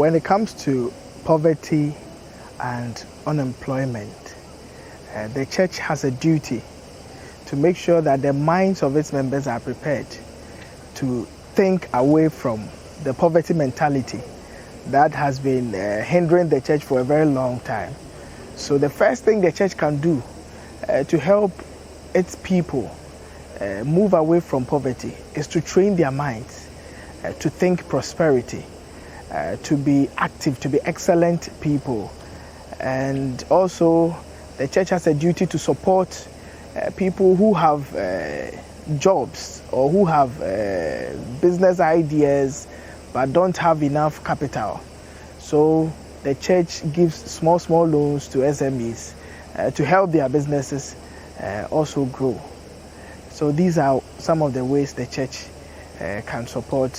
when it comes to poverty and unemployment, the church has a duty to make sure that the minds of its members are prepared to think away from the poverty mentality that has been hindering the church for a very long time. So the first thing the church can do to help its people move away from poverty is to train their minds to think prosperity, to be active, to be excellent people. And also the church has a duty to support people who have jobs or who have business ideas but don't have enough capital. So the church gives small loans to SMEs to help their businesses also grow. So these are some of the ways the church can support.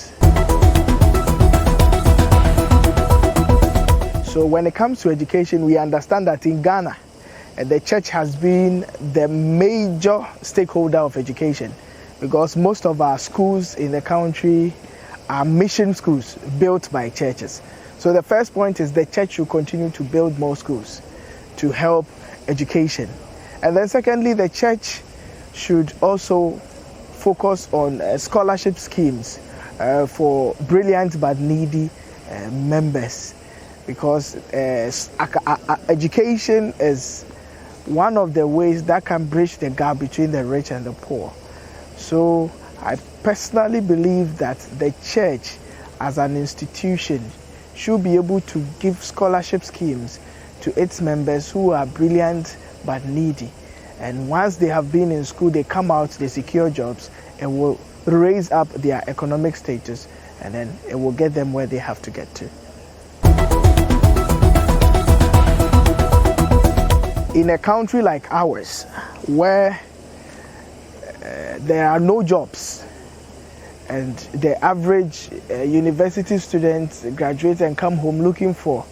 So when it comes to education, we understand that in Ghana, the church has been the major stakeholder of education, because most of our schools in the country are mission schools built by churches. So the first point is the church should continue to build more schools to help education. And then secondly, the church should also focus on scholarship schemes for brilliant but needy members, because education is one of the ways that can bridge the gap between the rich and the poor. So I personally believe that the church as an institution should be able to give scholarship schemes to its members who are brilliant but needy. And once they have been in school, they come out, they secure jobs, and will raise up their economic status, and then it will get them where they have to get to. In a country like ours, where there are no jobs, and the average university student graduates and come home looking for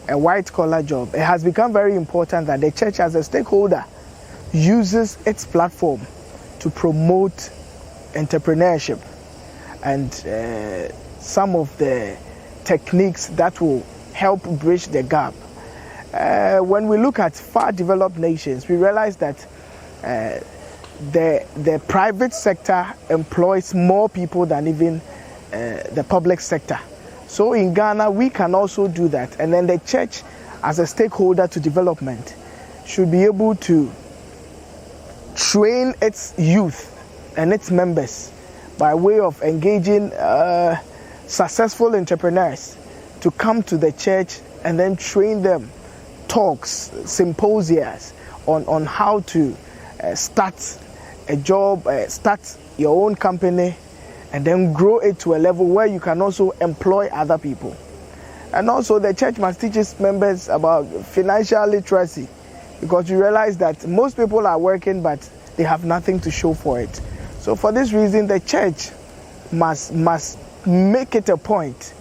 a white-collar job, it has become very important that the church as a stakeholder uses its platform to promote entrepreneurship and some of the techniques that will help bridge the gap. When we look at far developed nations, we realize that the private sector employs more people than even the public sector. So in Ghana, we can also do that. And then the church, as a stakeholder to development, should be able to train its youth and its members by way of engaging successful entrepreneurs to come to the church and then train them, talks, symposias on how to start a job, start your own company, and then grow it to a level where you can also employ other people. And also the church must teach its members about financial literacy, because you realize that most people are working but they have nothing to show for it. So for this reason, the church must make it a point,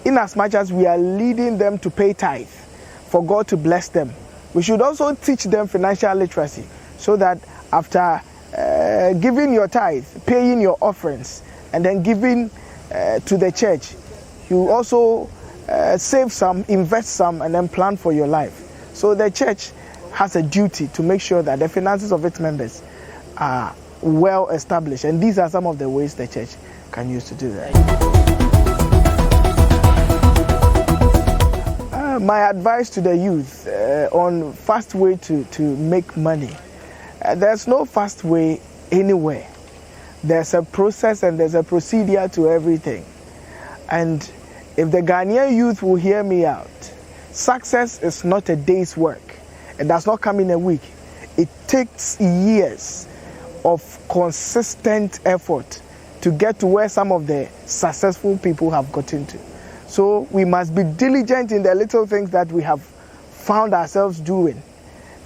in as much as we are leading them to pay tithe for God to bless them, we should also teach them financial literacy, so that after giving your tithe, paying your offerings, and then giving to the church, you also save some, invest some, and then plan for your life. So the church has a duty to make sure that the finances of its members are well established, and these are some of the ways the church can use to do that. My advice to the youth on fast way to make money. There's no fast way anywhere. There's a process and there's a procedure to everything. And if the Ghanaian youth will hear me out, success is not a day's work. It does not come in a week. It takes years of consistent effort to get to where some of the successful people have gotten to. So we must be diligent in the little things that we have found ourselves doing.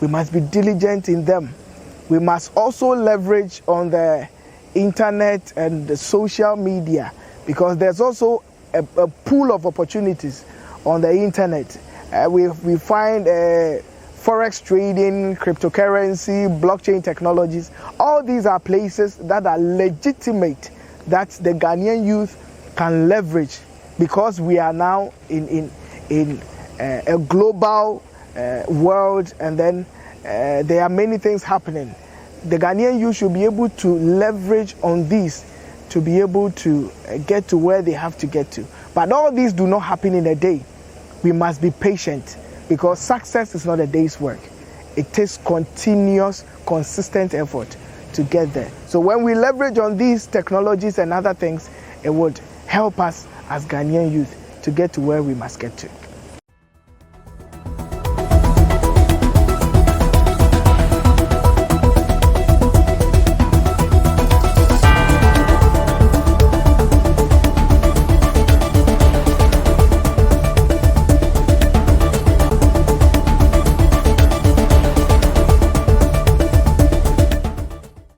We must be diligent in them. We must also leverage on the internet and the social media, because there's also a pool of opportunities on the internet. We find forex trading, cryptocurrency, blockchain technologies. All these are places that are legitimate, that the Ghanaian youth can leverage because we are now in a global world, and then there are many things happening. The Ghanaian youth should be able to leverage on these to be able to get to where they have to get to. But all these do not happen in a day. We must be patient, because success is not a day's work. It takes continuous, consistent effort to get there. So when we leverage on these technologies and other things, it would help us as Ghanaian youth to get to where we must get to.